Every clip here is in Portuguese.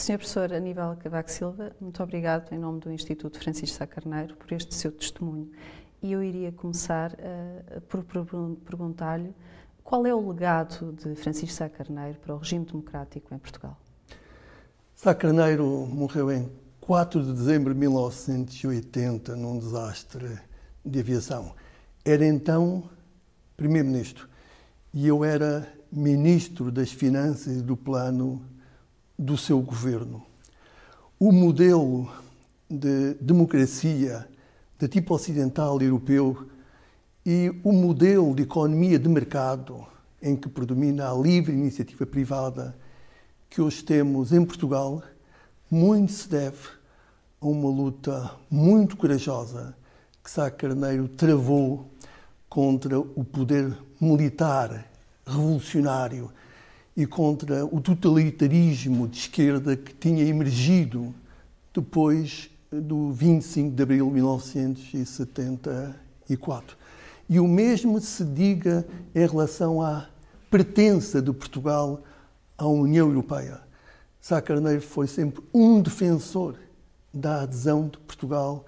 Sr. Professor Aníbal Cavaco Silva, muito obrigado em nome do Instituto Francisco Sá Carneiro por este seu testemunho. E eu iria começar por perguntar-lhe qual é o legado de Francisco Sá Carneiro para o regime democrático em Portugal? Sá Carneiro morreu em 4 de dezembro de 1980 num desastre de aviação. Era então Primeiro-Ministro e eu era Ministro das Finanças e do Plano do seu governo. O modelo de democracia de tipo ocidental e europeu e o modelo de economia de mercado em que predomina a livre iniciativa privada que hoje temos em Portugal, muito se deve a uma luta muito corajosa que Sá Carneiro travou contra o poder militar revolucionário e contra o totalitarismo de esquerda que tinha emergido depois do 25 de abril de 1974. E o mesmo se diga em relação à pertença de Portugal à União Europeia. Sá Carneiro foi sempre um defensor da adesão de Portugal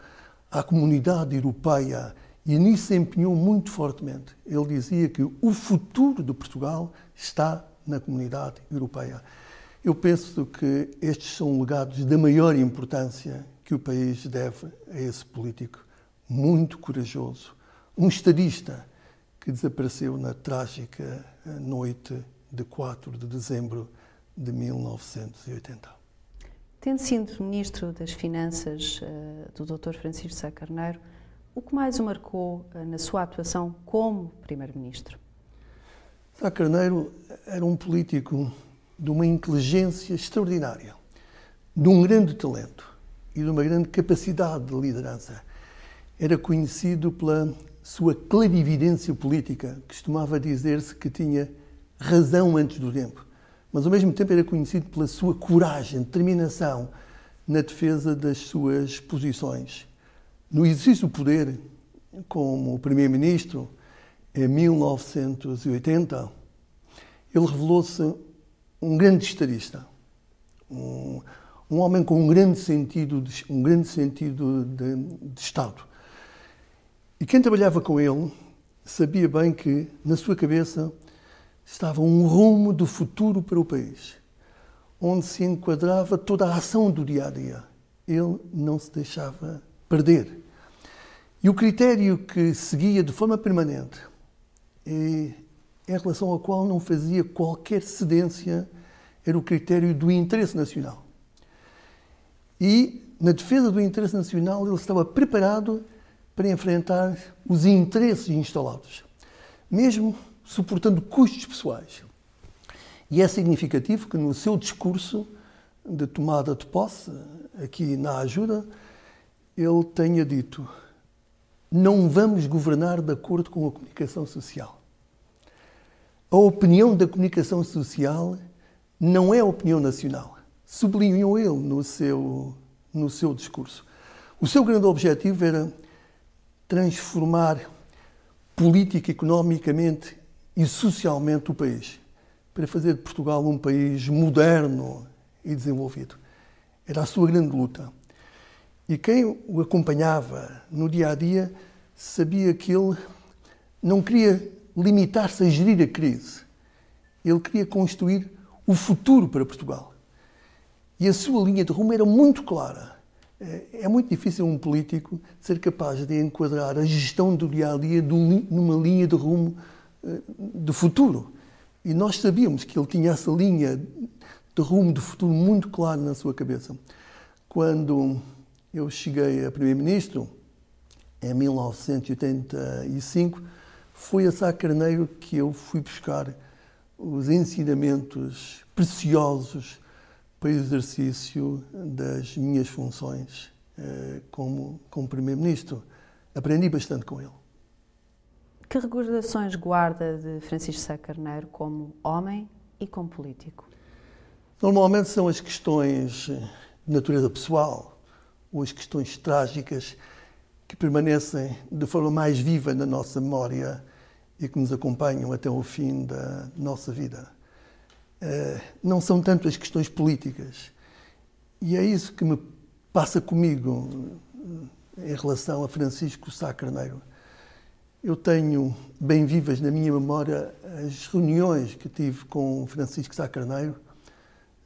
à comunidade europeia e nisso se empenhou muito fortemente. Ele dizia que o futuro de Portugal está na comunidade europeia. Eu penso que estes são legados da maior importância que o país deve a esse político muito corajoso, um estadista que desapareceu na trágica noite de 4 de dezembro de 1980. Tendo sido Ministro das Finanças do Dr. Francisco Sá Carneiro, o que mais o marcou na sua atuação como Primeiro-Ministro? Sá Carneiro era um político de uma inteligência extraordinária, de um grande talento e de uma grande capacidade de liderança. Era conhecido pela sua clarividência política. Costumava dizer-se que tinha razão antes do tempo, mas ao mesmo tempo era conhecido pela sua coragem, determinação na defesa das suas posições. No exercício do poder, como Primeiro-Ministro, em 1980, ele revelou-se um grande estadista, um homem com um grande sentido de Estado. E quem trabalhava com ele sabia bem que, na sua cabeça, estava um rumo do futuro para o país, onde se enquadrava toda a ação do dia-a-dia. Ele não se deixava perder. E o critério que seguia de forma permanente e em relação ao qual não fazia qualquer cedência era o critério do interesse nacional. E, na defesa do interesse nacional, ele estava preparado para enfrentar os interesses instalados, mesmo suportando custos pessoais. E é significativo que no seu discurso de tomada de posse, aqui na Ajuda, ele tenha dito: não vamos governar de acordo com a comunicação social. A opinião da comunicação social não é a opinião nacional. Sublinhou ele no seu discurso. O seu grande objetivo era transformar política, economicamente e socialmente o país, para fazer de Portugal um país moderno e desenvolvido. Era a sua grande luta. E quem o acompanhava no dia-a-dia sabia que ele não queria limitar-se a gerir a crise. Ele queria construir o futuro para Portugal. E a sua linha de rumo era muito clara. É muito difícil um político ser capaz de enquadrar a gestão do dia-a-dia numa linha de rumo de futuro. E nós sabíamos que ele tinha essa linha de rumo de futuro muito clara na sua cabeça. Quando eu cheguei a Primeiro-Ministro, em 1985, foi a Sá Carneiro que eu fui buscar os ensinamentos preciosos para o exercício das minhas funções como Primeiro-Ministro. Aprendi bastante com ele. Que recordações guarda de Francisco Sá Carneiro como homem e como político? Normalmente são as questões de natureza pessoal ou as questões trágicas que permanecem de forma mais viva na nossa memória e que nos acompanham até o fim da nossa vida. Não são tanto as questões políticas. E é isso que me passa comigo em relação a Francisco Sá Carneiro. Eu tenho bem vivas na minha memória as reuniões que tive com Francisco Sá Carneiro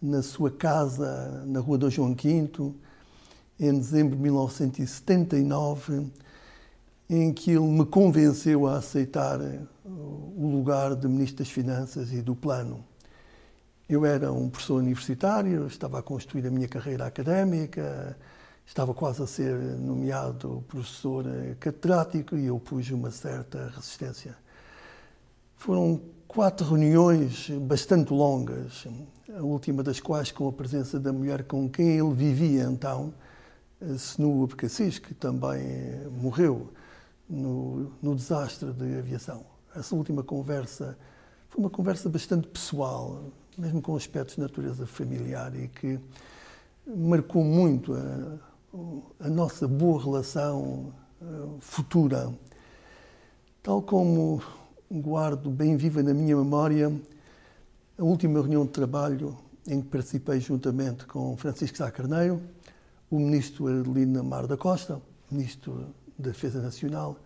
na sua casa, na Rua Dom João V, em dezembro de 1979, em que ele me convenceu a aceitar o lugar de Ministro das Finanças e do Plano. Eu era um professor universitário, estava a construir a minha carreira académica, estava quase a ser nomeado professor catedrático e eu pus uma certa resistência. Foram 4 reuniões bastante longas, a última das quais com a presença da mulher com quem ele vivia então, Senu Abcacis, que também morreu no desastre de aviação. Essa última conversa foi uma conversa bastante pessoal, mesmo com aspectos de natureza familiar e que marcou muito a nossa boa relação futura. Tal como guardo bem viva na minha memória a última reunião de trabalho em que participei juntamente com Francisco Sá Carneiro, o ministro Adelino Amaro da Costa, ministro da Defesa Nacional,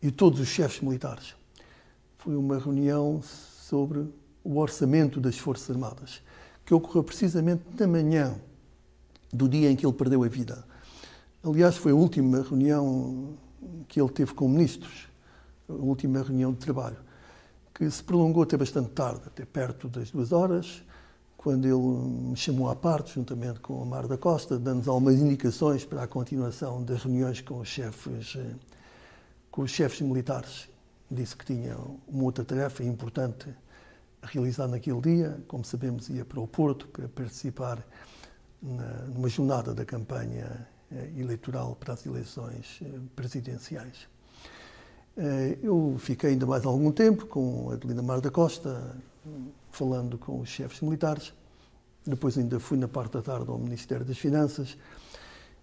e todos os chefes militares. Foi uma reunião sobre o orçamento das Forças Armadas, que ocorreu precisamente na manhã do dia em que ele perdeu a vida. Aliás, foi a última reunião que ele teve com ministros, a última reunião de trabalho, que se prolongou até bastante tarde, até perto das 2 horas, quando ele me chamou à parte, juntamente com o Amaro da Costa, dando-nos algumas indicações para a continuação das reuniões com os chefes militares. Disse que tinha uma outra tarefa importante a realizar naquele dia. Como sabemos, ia para o Porto para participar numa jornada da campanha eleitoral para as eleições presidenciais. Eu fiquei ainda mais algum tempo com Adelino Amaro da Costa, falando com os chefes militares. Depois ainda fui na parte da tarde ao Ministério das Finanças.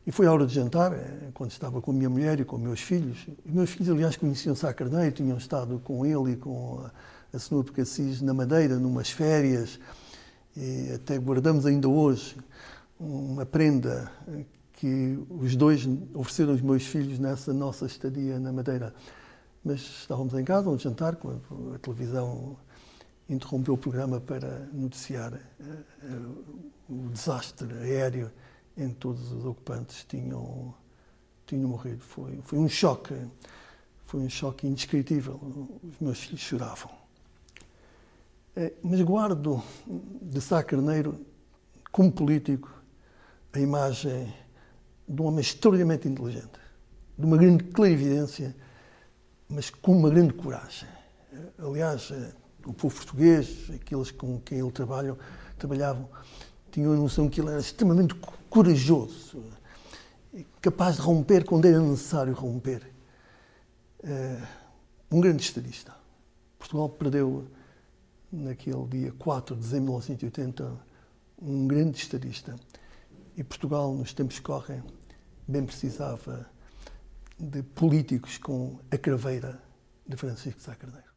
E foi à hora de jantar, quando estava com a minha mulher e com meus filhos. Os meus filhos, aliás, conheciam Sá Carneiro, tinham estado com ele e com a Senu Abcacis na Madeira, numas férias. E até guardamos ainda hoje uma prenda que os dois ofereceram aos meus filhos nessa nossa estadia na Madeira. Mas estávamos em casa, a jantar, quando a televisão interrompeu o programa para noticiar o desastre aéreo em que todos os ocupantes tinham morrido. Foi um choque indescritível. Os meus filhos choravam. Mas guardo de Sá Carneiro, como político, a imagem de um homem extraordinariamente inteligente, de uma grande clarividência, mas com uma grande coragem. Aliás, o povo português, aqueles com quem ele trabalhavam, tinham a noção que ele era extremamente corajoso, capaz de romper quando era necessário romper. Um grande estadista. Portugal perdeu, naquele dia 4 de dezembro de 1980, um grande estadista. E Portugal, nos tempos que correm, bem precisava de políticos com a craveira de Francisco Sá Carneiro.